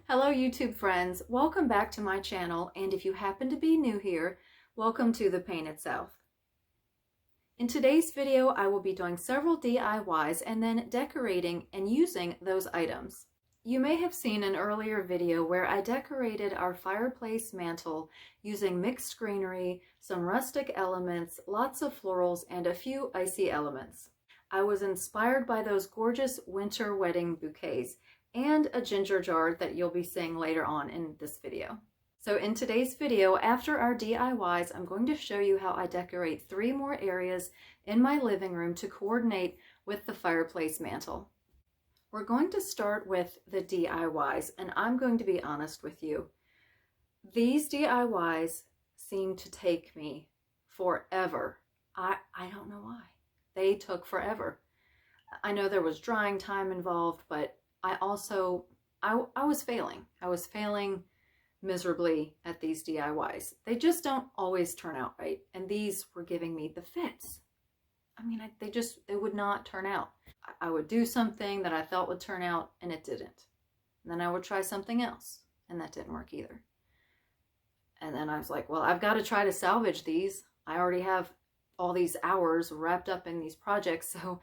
Hello YouTube friends, welcome back to my channel, and if you happen to be new here, welcome to the Painted South. In today's video I will be doing several DIYs and then decorating and using those items. You may have seen an earlier video where I decorated our fireplace mantle using mixed greenery, some rustic elements, lots of florals, and a few icy elements. I was inspired by those gorgeous winter wedding bouquets and a ginger jar that you'll be seeing later on in this video. So in today's video, after our DIYs, I'm going to show you how I decorate 3 more areas in my living room to coordinate with the fireplace mantle. We're going to start with the DIYs, and I'm going to be honest with you. These DIYs seem to take me forever. I don't know why. They took forever. I know there was drying time involved, but I was failing. I was failing miserably at these DIYs. They just don't always turn out right. And these were giving me the fits. I mean, they would not turn out. I would do something that I thought would turn out and it didn't. And then I would try something else and that didn't work either. And then I was like, well, I've got to try to salvage these. I already have all these hours wrapped up in these projects. So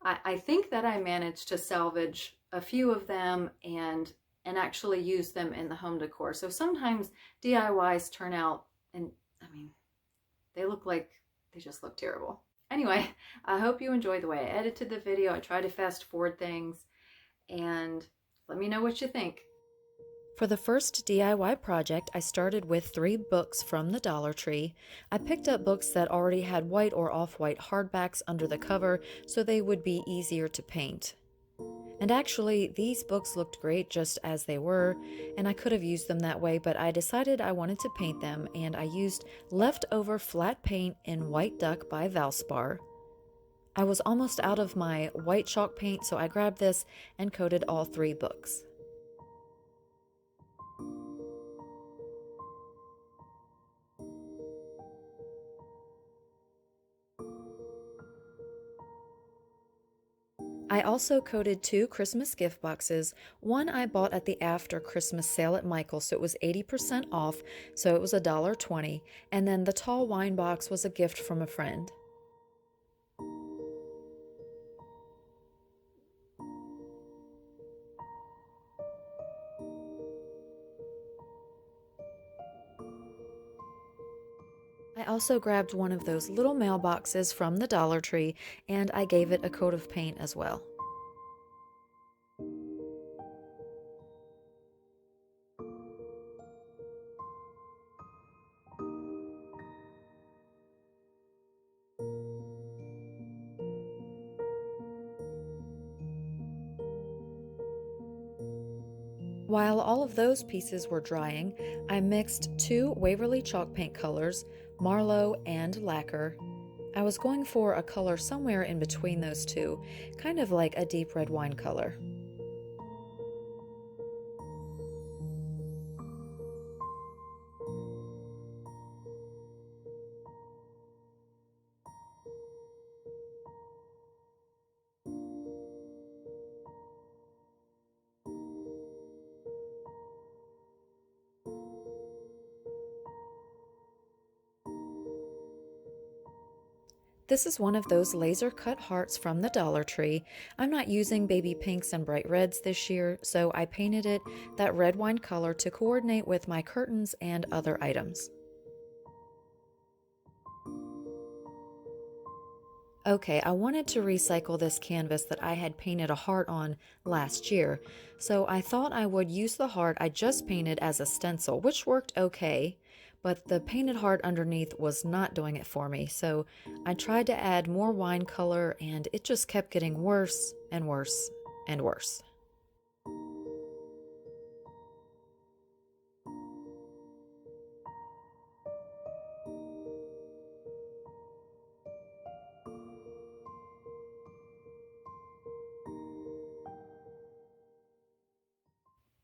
I think that I managed to salvage a few of them and actually use them in the home decor. So sometimes DIYs turn out and I mean, they just look terrible. Anyway, I hope you enjoyed the way I edited the video. I try to fast forward things and let me know what you think. For the first DIY project, I started with 3 books from the Dollar Tree. I picked up books that already had white or off-white hardbacks under the cover so they would be easier to paint. And actually, these books looked great just as they were, and I could have used them that way, but I decided I wanted to paint them, and I used leftover flat paint in White Duck by Valspar. I was almost out of my white chalk paint, so I grabbed this and coated all 3 books. I also coated 2 Christmas gift boxes. One I bought at the after Christmas sale at Michael's, so it was 80% off, so it was $1.20, and then the tall wine box was a gift from a friend. I also grabbed one of those little mailboxes from the Dollar Tree and I gave it a coat of paint as well. While all of those pieces were drying, I mixed 2 Waverly chalk paint colors, Marlowe and Lacquer. I was going for a color somewhere in between those 2, kind of like a deep red wine color. This is one of those laser cut hearts from the Dollar Tree. I'm not using baby pinks and bright reds this year, so I painted it that red wine color to coordinate with my curtains and other items. Okay, I wanted to recycle this canvas that I had painted a heart on last year, so I thought I would use the heart I just painted as a stencil, which worked okay. But the painted heart underneath was not doing it for me, so I tried to add more wine color and it just kept getting worse and worse and worse.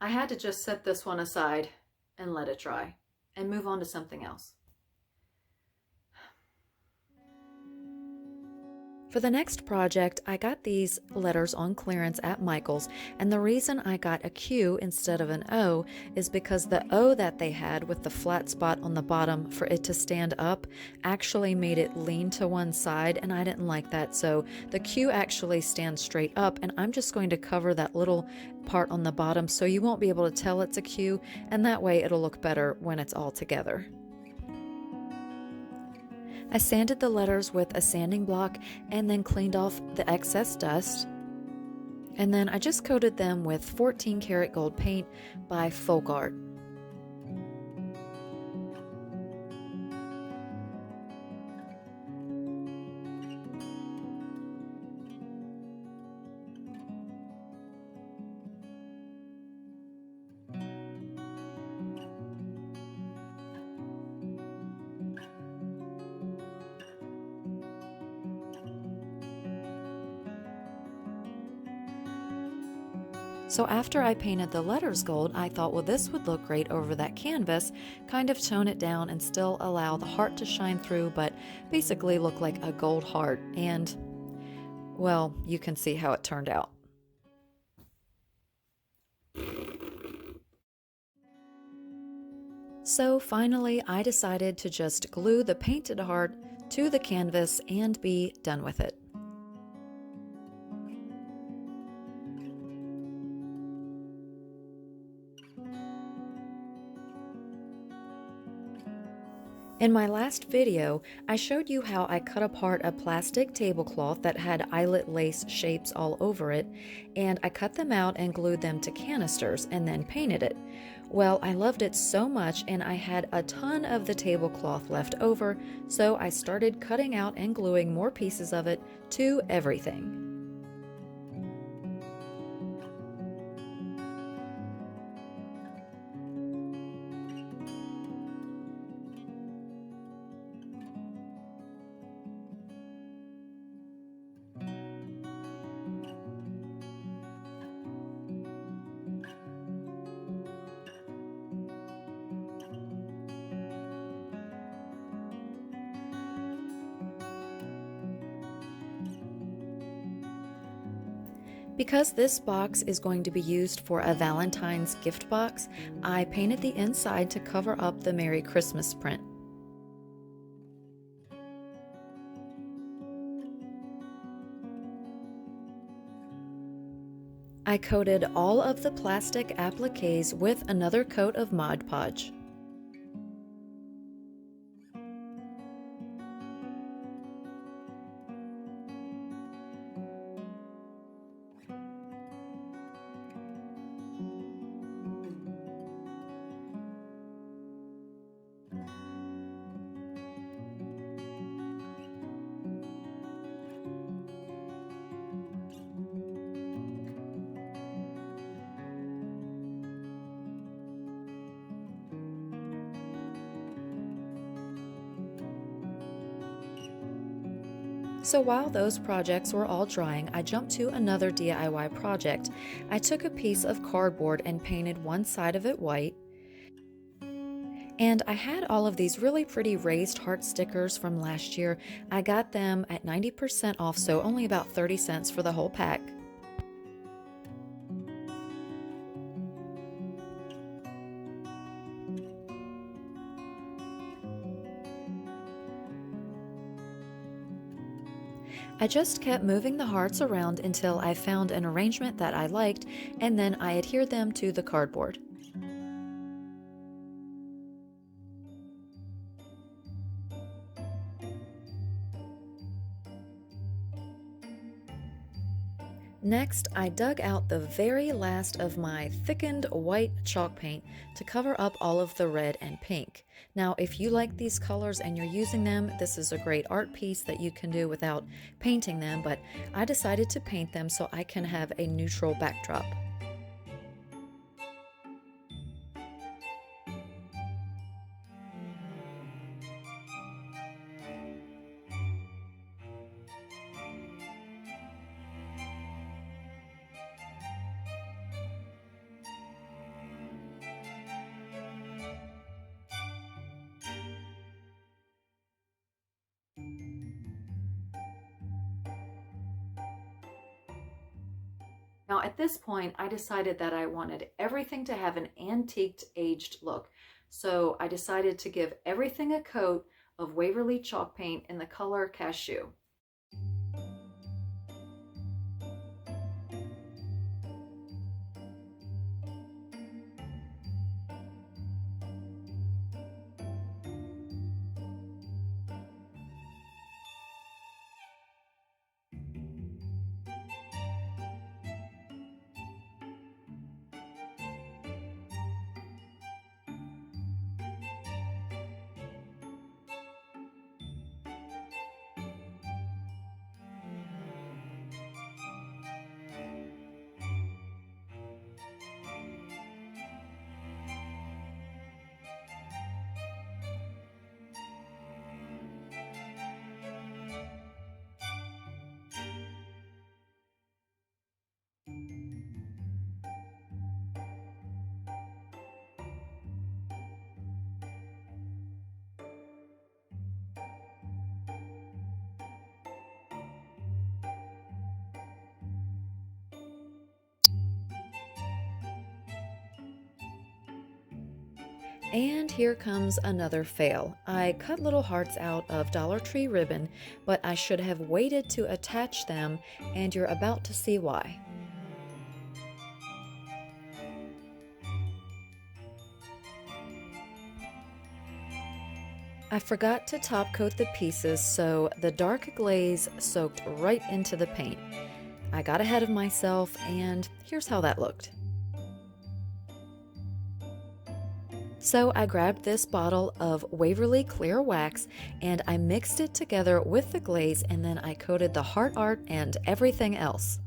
I had to just set this one aside and let it dry and move on to something else. For the next project, I got these letters on clearance at Michael's, and the reason I got a Q instead of an O is because the O that they had with the flat spot on the bottom for it to stand up actually made it lean to one side, and I didn't like that, so the Q actually stands straight up, and I'm just going to cover that little part on the bottom so you won't be able to tell it's a Q, and that way it'll look better when it's all together. I sanded the letters with a sanding block and then cleaned off the excess dust. And then I just coated them with 14 karat gold paint by Folk Art. So after I painted the letters gold, I thought, well, this would look great over that canvas, kind of tone it down and still allow the heart to shine through, but basically look like a gold heart. And, well, you can see how it turned out. So finally, I decided to just glue the painted heart to the canvas and be done with it. In my last video, I showed you how I cut apart a plastic tablecloth that had eyelet lace shapes all over it, and I cut them out and glued them to canisters and then painted it. Well, I loved it so much and I had a ton of the tablecloth left over, so I started cutting out and gluing more pieces of it to everything. Because this box is going to be used for a Valentine's gift box, I painted the inside to cover up the Merry Christmas print. I coated all of the plastic appliques with another coat of Mod Podge. So while those projects were all drying, I jumped to another DIY project. I took a piece of cardboard and painted one side of it white. And I had all of these really pretty raised heart stickers from last year. I got them at 90% off, so only about 30 cents for the whole pack. I just kept moving the hearts around until I found an arrangement that I liked, and then I adhered them to the cardboard. Next, I dug out the very last of my thickened white chalk paint to cover up all of the red and pink. Now, if you like these colors and you're using them, this is a great art piece that you can do without painting them, but I decided to paint them so I can have a neutral backdrop. Now at this point, I decided that I wanted everything to have an antiqued, aged look. So I decided to give everything a coat of Waverly chalk paint in the color Cashew. And here comes another fail. I cut little hearts out of Dollar Tree ribbon, but I should have waited to attach them, and you're about to see why. I forgot to top coat the pieces, so the dark glaze soaked right into the paint. I got ahead of myself, and here's how that looked. So I grabbed this bottle of Waverly clear wax and I mixed it together with the glaze, and then I coated the heart art and everything else.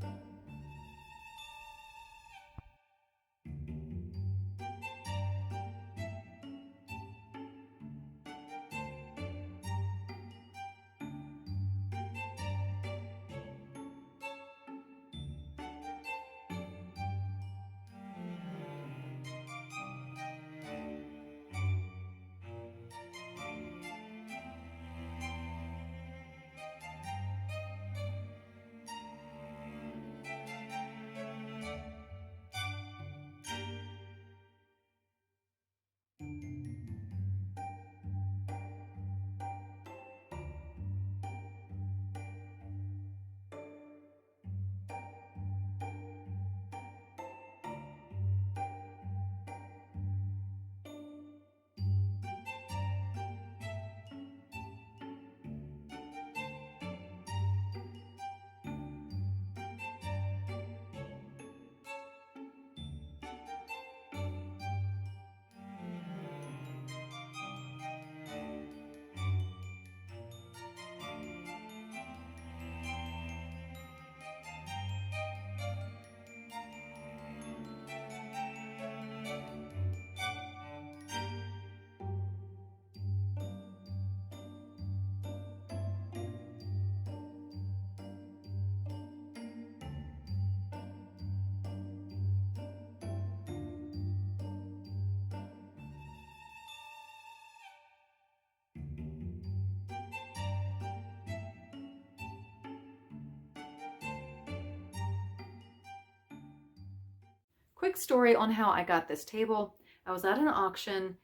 Quick story on how I got this table. I was at an auction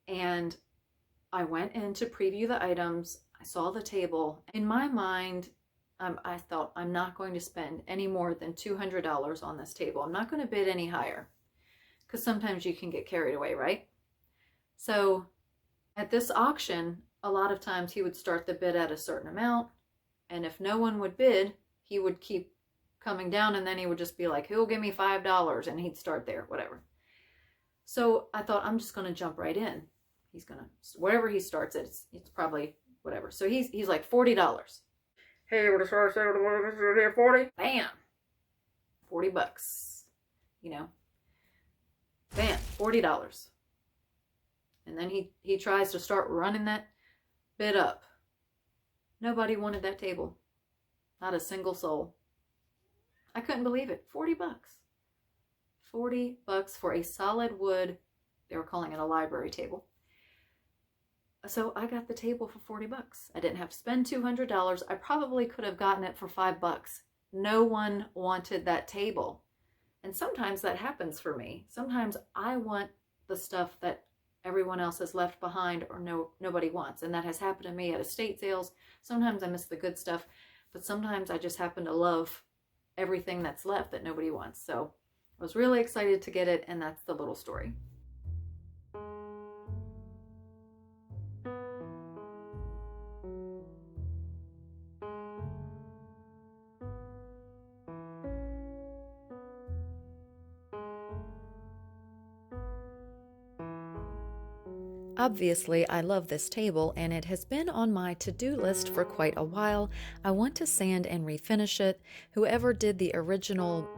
and I went in to preview the items. I saw the table. In my mind, I thought I'm not going to spend any more than $200 on this table. I'm not going to bid any higher because sometimes you can get carried away, right? So at this auction, a lot of times he would start the bid at a certain amount, and if no one would bid, he would keep coming down, and then he would just be like, who'll give me $5? And he'd start there, whatever. So I thought, I'm just going to jump right in. He's going to, whatever he starts at, it's probably whatever. So he's like $40. Hey, what is 40? Bam. $40. You know, bam, $40. And then he tries to start running that bid up. Nobody wanted that table. Not a single soul. I couldn't believe it. $40. $40 for a solid wood. They were calling it a library table. So I got the table for $40. I didn't have to spend $200. I probably could have gotten it for $5. No one wanted that table. And sometimes that happens for me. Sometimes I want the stuff that everyone else has left behind or nobody wants. And that has happened to me at estate sales. Sometimes I miss the good stuff, but sometimes I just happen to love everything that's left that nobody wants. So I was really excited to get it, and that's the little story. Obviously, I love this table and it has been on my to-do list for quite a while. I want to sand and refinish it. Whoever did the original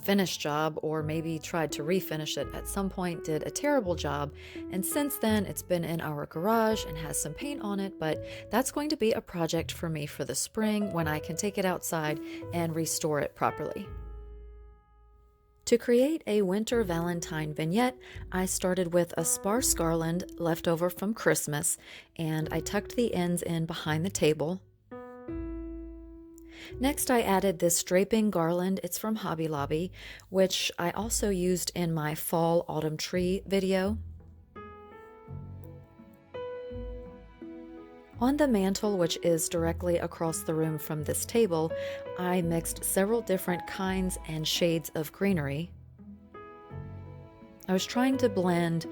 finish job, or maybe tried to refinish it at some point, did a terrible job, and since then it's been in our garage and has some paint on it, but that's going to be a project for me for the spring when I can take it outside and restore it properly. To create a winter Valentine vignette, I started with a sparse garland left over from Christmas, and I tucked the ends in behind the table. Next, I added this draping garland. It's from Hobby Lobby, which I also used in my fall autumn tree video. On the mantle, which is directly across the room from this table, I mixed several different kinds and shades of greenery. I was trying to blend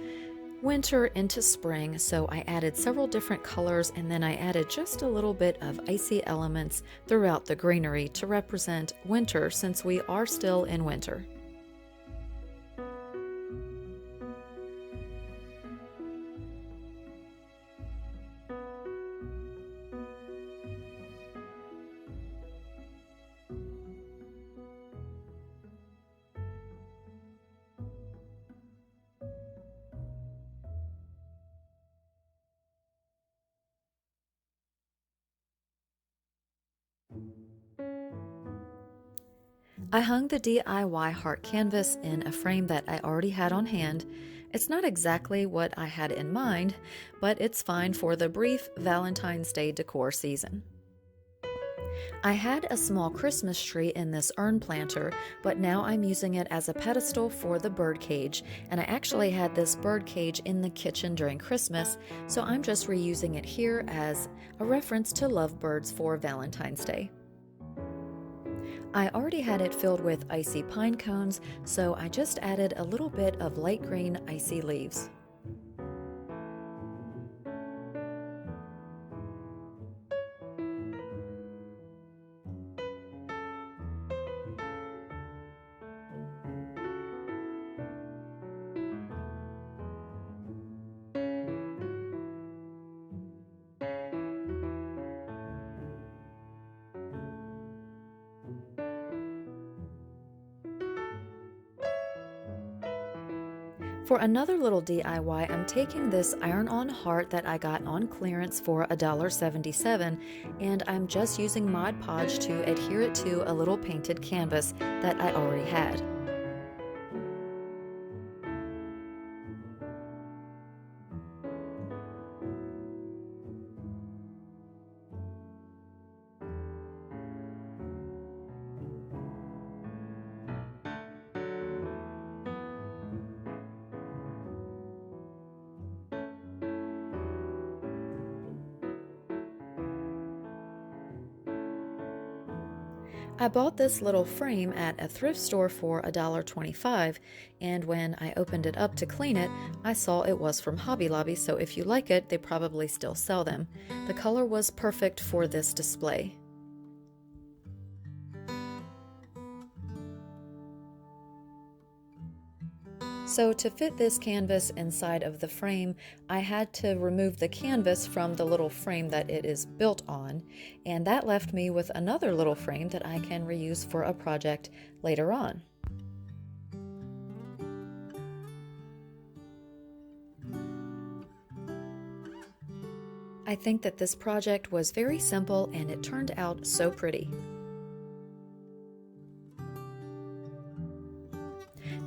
winter into spring, so I added several different colors, and then I added just a little bit of icy elements throughout the greenery to represent winter, since we are still in winter. I hung the DIY heart canvas in a frame that I already had on hand. It's not exactly what I had in mind, but it's fine for the brief Valentine's Day decor season. I had a small Christmas tree in this urn planter, but now I'm using it as a pedestal for the birdcage, and I actually had this birdcage in the kitchen during Christmas, so I'm just reusing it here as a reference to lovebirds for Valentine's Day. I already had it filled with icy pine cones, so I just added a little bit of light green icy leaves. For another little DIY, I'm taking this iron-on heart that I got on clearance for $1.77, and I'm just using Mod Podge to adhere it to a little painted canvas that I already had. I bought this little frame at a thrift store for $1.25, and when I opened it up to clean it, I saw it was from Hobby Lobby, so if you like it, they probably still sell them. The color was perfect for this display. So to fit this canvas inside of the frame, I had to remove the canvas from the little frame that it is built on, and that left me with another little frame that I can reuse for a project later on. I think that this project was very simple and it turned out so pretty.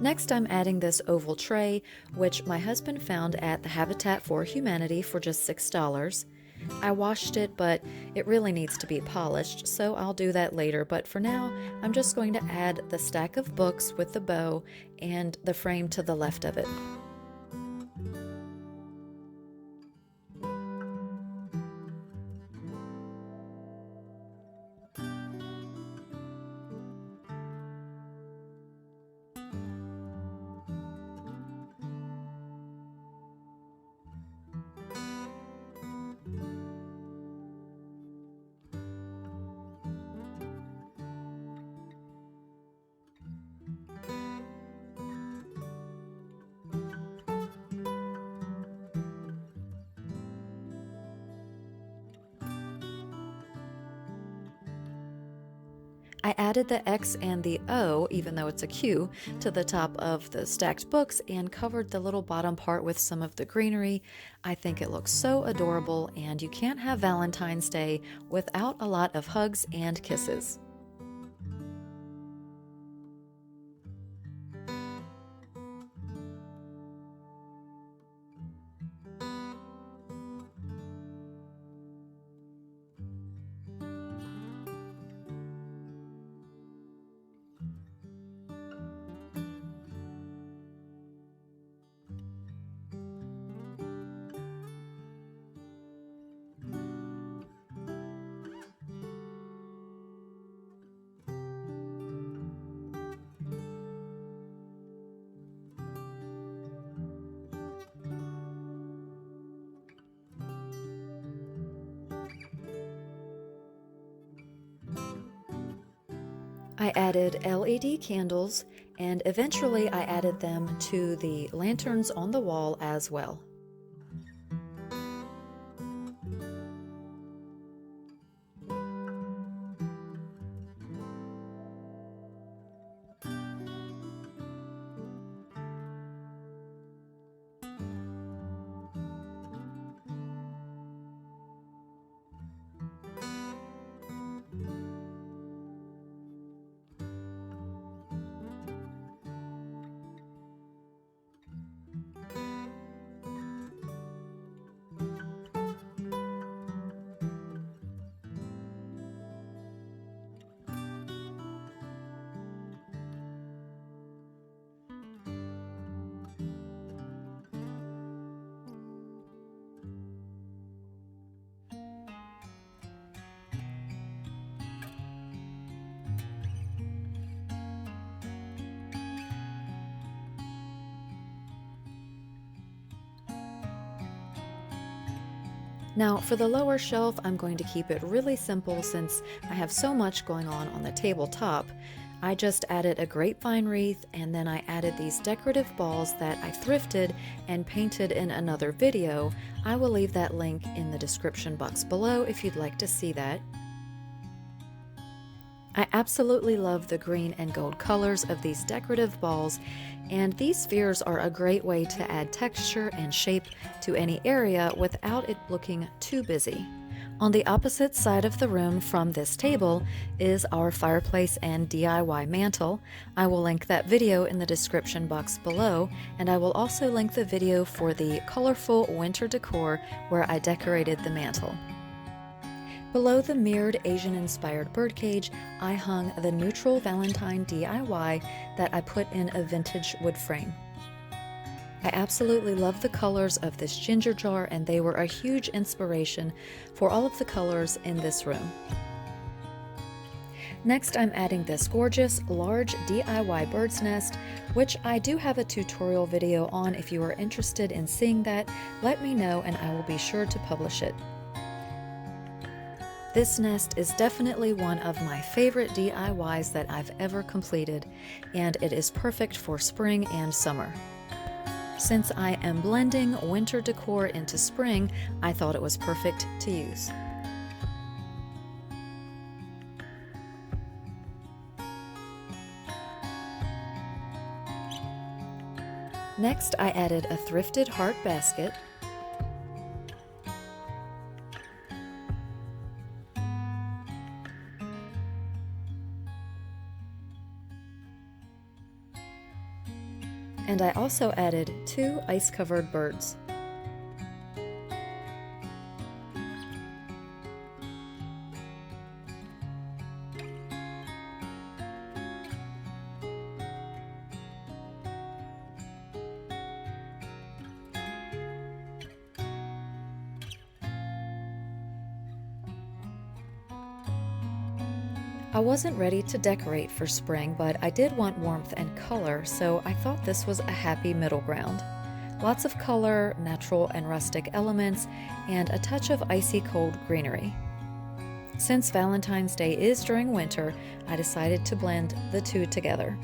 Next, I'm adding this oval tray, which my husband found at the Habitat for Humanity for just $6. I washed it, but it really needs to be polished, so I'll do that later. But for now, I'm just going to add the stack of books with the bow and the frame to the left of it. I added the X and the O, even though it's a Q, to the top of the stacked books and covered the little bottom part with some of the greenery. I think it looks so adorable, and you can't have Valentine's Day without a lot of hugs and kisses. I added LED candles, and eventually I added them to the lanterns on the wall as well. Now for the lower shelf, I'm going to keep it really simple since I have so much going on the tabletop. I just added a grapevine wreath, and then I added these decorative balls that I thrifted and painted in another video. I will leave that link in the description box below if you'd like to see that. I absolutely love the green and gold colors of these decorative balls, and these spheres are a great way to add texture and shape to any area without it looking too busy. On the opposite side of the room from this table is our fireplace and DIY mantle. I will link that video in the description box below, and I will also link the video for the colorful winter decor where I decorated the mantle. Below the mirrored Asian-inspired birdcage, I hung the neutral Valentine DIY that I put in a vintage wood frame. I absolutely love the colors of this ginger jar, and they were a huge inspiration for all of the colors in this room. Next, I'm adding this gorgeous, large DIY bird's nest, which I do have a tutorial video on. If you are interested in seeing that, let me know and I will be sure to publish it. This nest is definitely one of my favorite DIYs that I've ever completed, and it is perfect for spring and summer. Since I am blending winter decor into spring, I thought it was perfect to use. Next, I added a thrifted heart basket, and I also added 2 ice-covered birds. I wasn't ready to decorate for spring, but I did want warmth and color, so I thought this was a happy middle ground. Lots of color, natural and rustic elements, and a touch of icy cold greenery. Since Valentine's Day is during winter, I decided to blend the two together.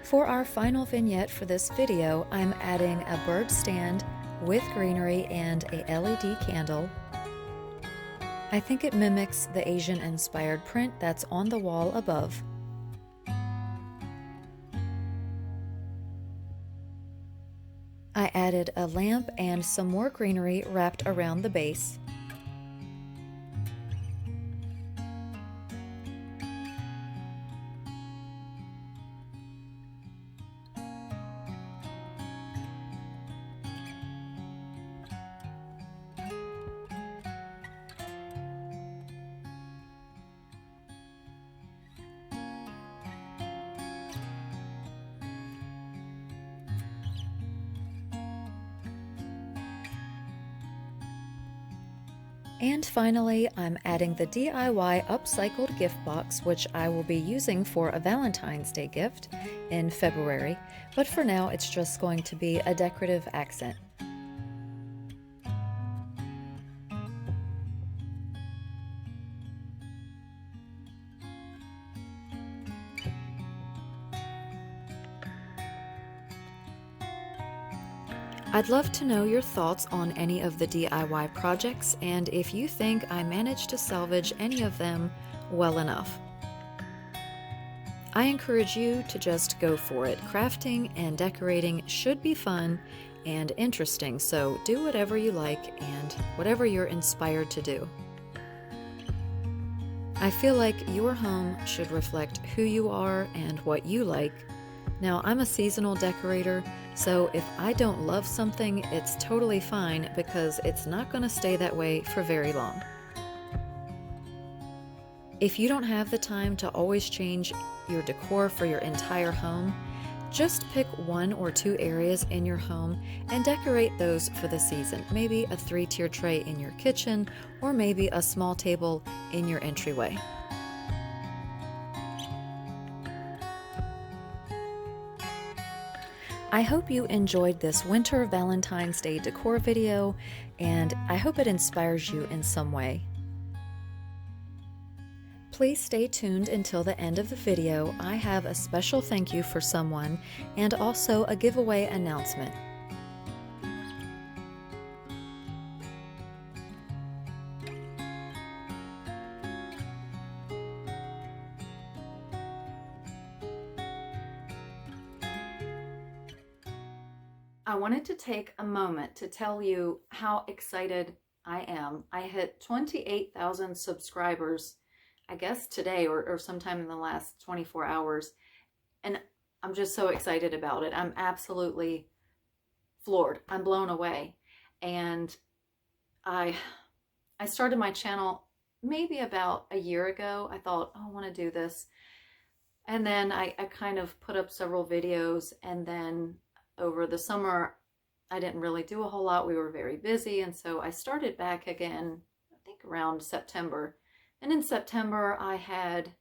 For our final vignette for this video, I'm adding a bird stand with greenery and a LED candle. I think it mimics the Asian-inspired print that's on the wall above. I added a lamp and some more greenery wrapped around the base. And finally, I'm adding the DIY Upcycled gift box, which I will be using for a Valentine's Day gift in February, but for now it's just going to be a decorative accent. I'd love to know your thoughts on any of the DIY projects and if you think I managed to salvage any of them well enough. I encourage you to just go for it. Crafting and decorating should be fun and interesting, so do whatever you like and whatever you're inspired to do. I feel like your home should reflect who you are and what you like. Now, I'm a seasonal decorator, so if I don't love something, it's totally fine because it's not going to stay that way for very long. If you don't have the time to always change your decor for your entire home, just pick 1 or 2 areas in your home and decorate those for the season. Maybe a 3-tier tray in your kitchen, or maybe a small table in your entryway. I hope you enjoyed this winter Valentine's Day decor video, and I hope it inspires you in some way. Please stay tuned until the end of the video. I have a special thank you for someone and also a giveaway announcement. I wanted to take a moment to tell you how excited I am. I hit 28,000 subscribers, I guess today or sometime in the last 24 hours. And I'm just so excited about it. I'm absolutely floored. I'm blown away. And I started my channel maybe about a year ago. I thought, oh, I want to do this. And then I kind of put up several videos, and then over the summer, I didn't really do a whole lot. We were very busy. And so I started back again, I think around September. And in September, I had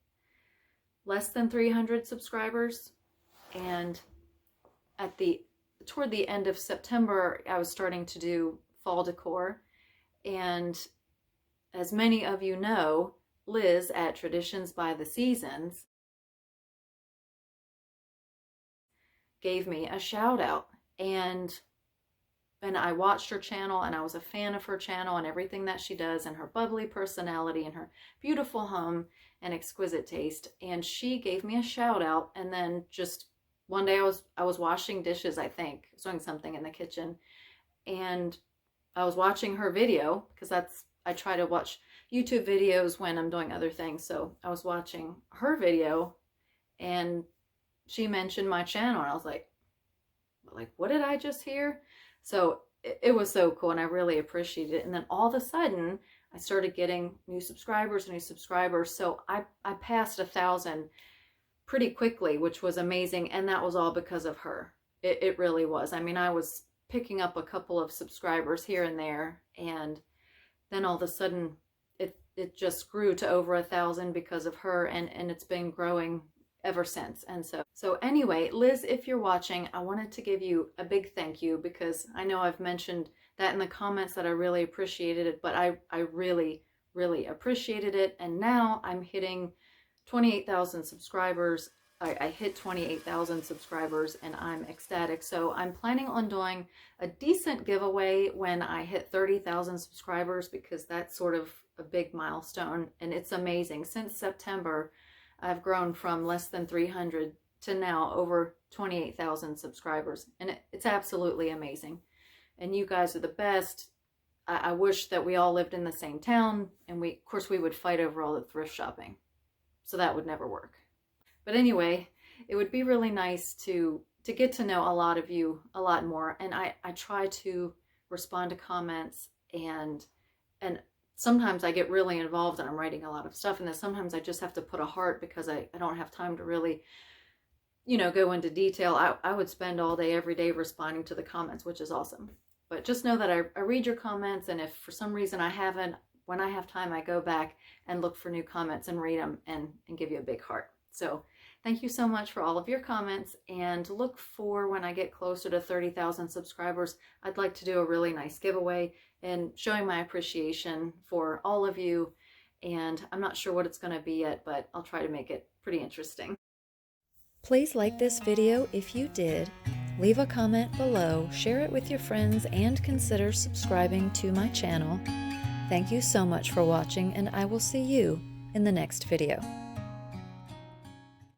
less than 300 subscribers. And toward the end of September, I was starting to do fall decor. And as many of you know, Liz at Traditions by the Seasons gave me a shout out, and I watched her channel, and I was a fan of her channel and everything that she does, and her bubbly personality and her beautiful home and exquisite taste. And she gave me a shout out, and then just one day I was washing dishes, I think. I was doing something in the kitchen, and I was watching her video because I try to watch YouTube videos when I'm doing other things. So I was watching her video and she mentioned my channel, and I was like, what did I just hear? So it was so cool, and I really appreciated it. And then all of a sudden I started getting new subscribers. So I passed 1,000 pretty quickly, which was amazing. And that was all because of her. It really was. I mean, I was picking up a couple of subscribers here and there, and then all of a sudden it just grew to over 1,000 because of her, and it's been growing ever since. And so anyway, Liz, if you're watching, I wanted to give you a big thank you, because I know I've mentioned that in the comments that I really appreciated it, but I really appreciated it. And now I'm hitting 28,000 subscribers. I hit 28,000 subscribers, and I'm ecstatic. So I'm planning on doing a decent giveaway when I hit 30,000 subscribers, because that's sort of a big milestone. And it's amazing. Since September, I've grown from less than 300 to now over 28,000 subscribers. And it's absolutely amazing. And you guys are the best. I wish that we all lived in the same town, and of course we would fight over all the thrift shopping. So that would never work. But anyway, it would be really nice to get to know a lot of you a lot more. And I try to respond to comments, and sometimes I get really involved and I'm writing a lot of stuff, and then sometimes I just have to put a heart because I don't have time to really, go into detail. I would spend all day, every day responding to the comments, which is awesome. But just know that I read your comments, and if for some reason I haven't, when I have time, I go back and look for new comments and read them and give you a big heart. So thank you so much for all of your comments, and look for when I get closer to 30,000 subscribers, I'd like to do a really nice giveaway and showing my appreciation for all of you. And I'm not sure what it's going to be yet, but I'll try to make it pretty interesting. Please like this video if you did, leave a comment below, share it with your friends, and consider subscribing to my channel. Thank you so much for watching, and I will see you in the next video.